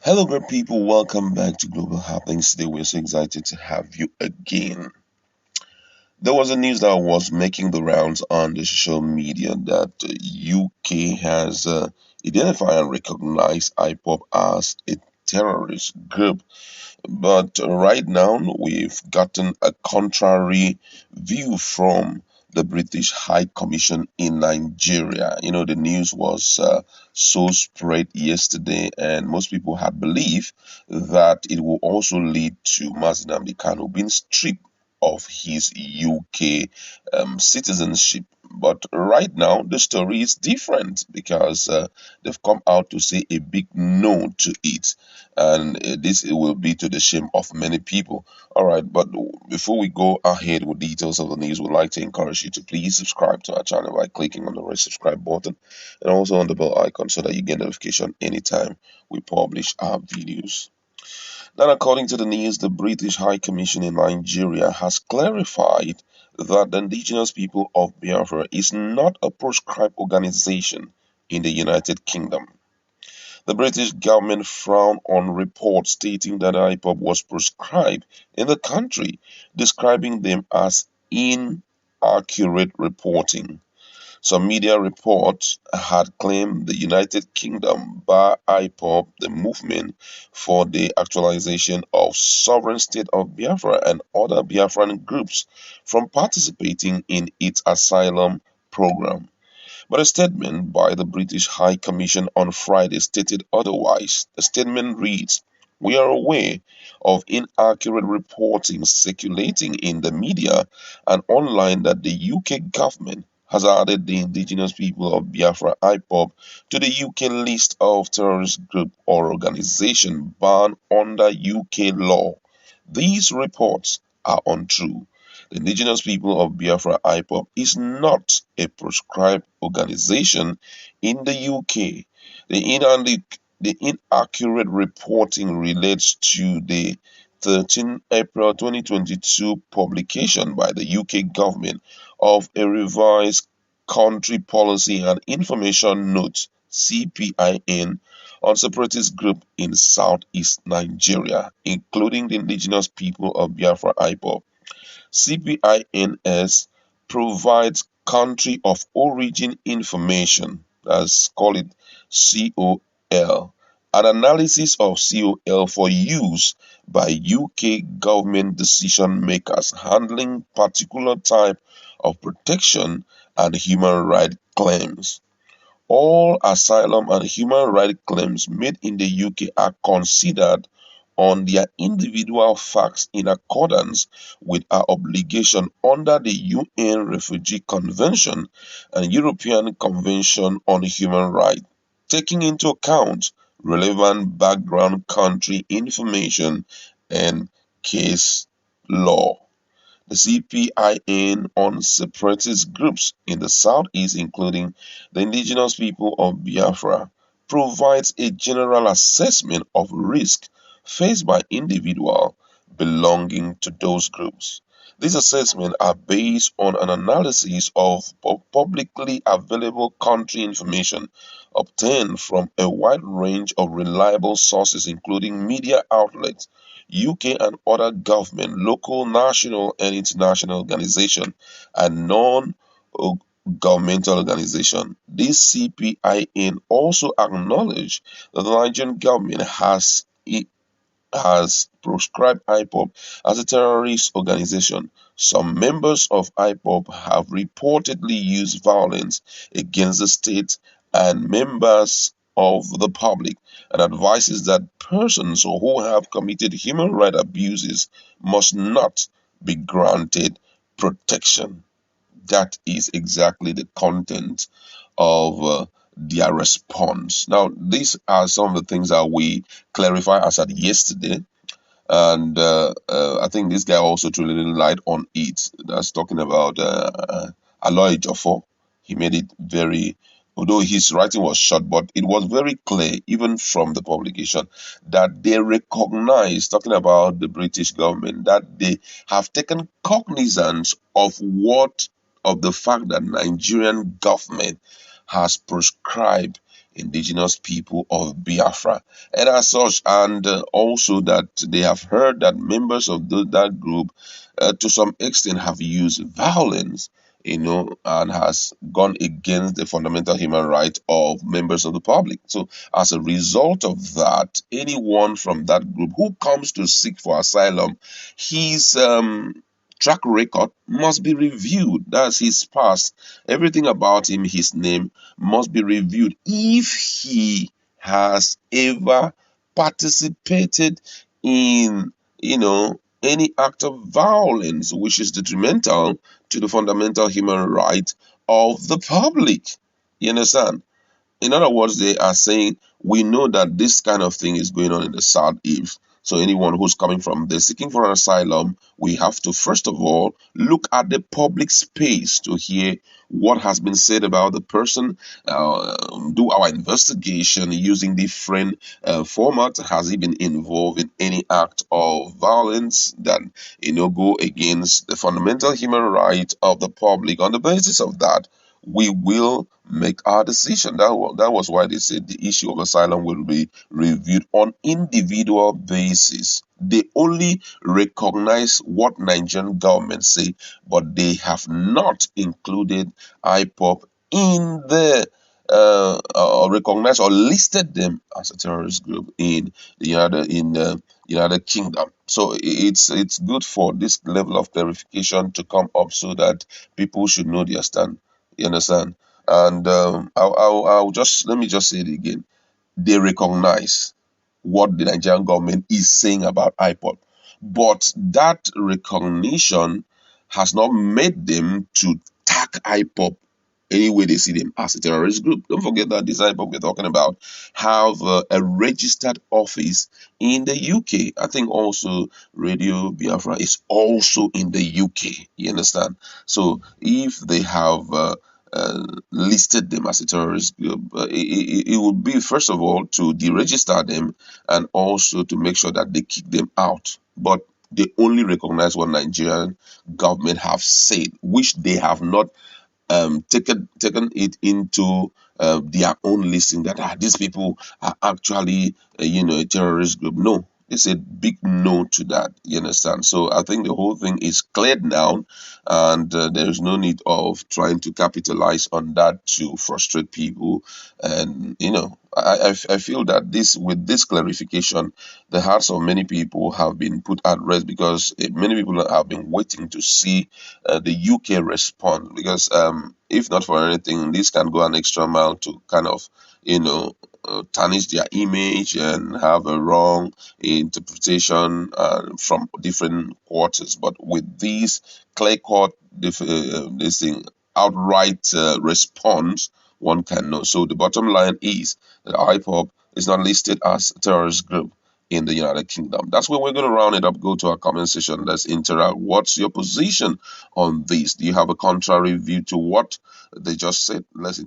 Hello, great people. Welcome back to Global Happenings. Today, we're so excited to have you again. There was a news that was making the rounds on the social media that UK has identified and recognized IPOB as a terrorist group. But right now, we've gotten a contrary view from the British High Commission in Nigeria. The news was so spread yesterday, and most people had believed that it will also lead to Mazi Nnamdi Kanu being stripped of his UK citizenship. But right now, the story is different because they've come out to say a big no to it, and this will be to the shame of many people. All right, but before we go ahead with details of the news, we'd like to encourage you to please subscribe to our channel by clicking on the red subscribe button and also on the bell icon so that you get notification anytime we publish our videos. Now, according to the news, the British High Commission in Nigeria has clarified that the indigenous people of Biafra is not a proscribed organization in the United Kingdom. The British government frowned on reports stating that IPOB was proscribed in the country, describing them as inaccurate reporting. Some media reports had claimed the United Kingdom barred IPOB, the movement for the actualization of sovereign state of Biafra, and other Biafran groups from participating in its asylum program. But a statement by the British High Commission on Friday stated otherwise. The statement reads, "We are aware of inaccurate reporting circulating in the media and online that the UK government has added the indigenous people of Biafra IPOB to the UK list of terrorist group or organization banned under UK law. These reports are untrue. The indigenous people of Biafra IPOB is not a proscribed organization in the UK. The inaccurate reporting relates to the 13 April 2022 publication by the UK government of a revised Country Policy and Information Note (CPIN) on separatist group in southeast Nigeria, including the indigenous people of Biafra IPOB. CPINS provides country of origin information, let's call it COL, an analysis of COL for use by UK government decision makers handling particular type of protection and human rights claims. All asylum and human rights claims made in the UK are considered on their individual facts in accordance with our obligation under the UN Refugee Convention and European Convention on Human Rights, taking into account relevant background country information and case law. The CPIN on separatist groups in the southeast, including the indigenous people of Biafra, provides a general assessment of risk faced by individuals belonging to those groups. These assessments are based on an analysis of publicly available country information obtained from a wide range of reliable sources, including media outlets, UK and other government, local, national, and international organizations, and non-governmental organizations. This CPIN also acknowledged that the Nigerian government has proscribed IPOB as a terrorist organization. Some members of IPOB have reportedly used violence against the state and members of the public, and advises that persons who have committed human rights abuses must not be granted protection. That is exactly the content of their response. Now, these are some of the things that we clarified as at yesterday, and I think this guy also truly light on it. That's talking about Aloy Joffo. He made it very, although his writing was short, but it was very clear, even from the publication, that they recognize, talking about the British government, that they have taken cognizance of the fact that Nigerian government has proscribed indigenous people of Biafra. And as such, and also that they have heard that members of that group, to some extent, have used violence, and has gone against the fundamental human right of members of the public. So, as a result of that, anyone from that group who comes to seek for asylum, his track record must be reviewed. That's his past. Everything about him, his name, must be reviewed if he has ever participated in, any act of violence which is detrimental to the fundamental human right of the public. You understand? In other words, they are saying we know that this kind of thing is going on in the southeast. So anyone who's coming from there seeking for an asylum, we have to first of all look at the public space to hear what has been said about the person, do our investigation using different format. Has he been involved in any act of violence that go against the fundamental human right of the public? On the basis of that, we will make our decision. That was why they said the issue of asylum will be reviewed on individual basis. They only recognize what Nigerian government say, but they have not included IPOB in the or recognized or listed them as a terrorist group in the United Kingdom. So it's good for this level of clarification to come up so that people should know their stand. You understand? And I'll just let me just say it again. They recognize what the Nigerian government is saying about IPOD, but that recognition has not made them to tag IPOB any way they see them as a terrorist group. Don't forget that this IPOB we're talking about have a registered office in the UK. I think also Radio Biafra is also in the UK. You understand? So if they have listed them as a terrorist group, it would be first of all to deregister them and also to make sure that they kick them out. But they only recognize what Nigerian government have said, which they have not taken it into their own listing that these people are actually a terrorist group. No, it's a big no to that. You understand? So I think the whole thing is cleared now, and there is no need of trying to capitalize on that to frustrate people. And I feel that this with this clarification, the hearts of many people have been put at rest, because many people have been waiting to see the UK respond, because if not for anything, this can go an extra mile to kind of tarnish their image and have a wrong interpretation from different quarters. But with these clear cut, this thing outright response, one can know. So the bottom line is that IPOB is not listed as a terrorist group in the United Kingdom. That's where we're going to round it up. Go to our comment section. Let's interact. What's your position on this? Do you have a contrary view to what they just said? Let's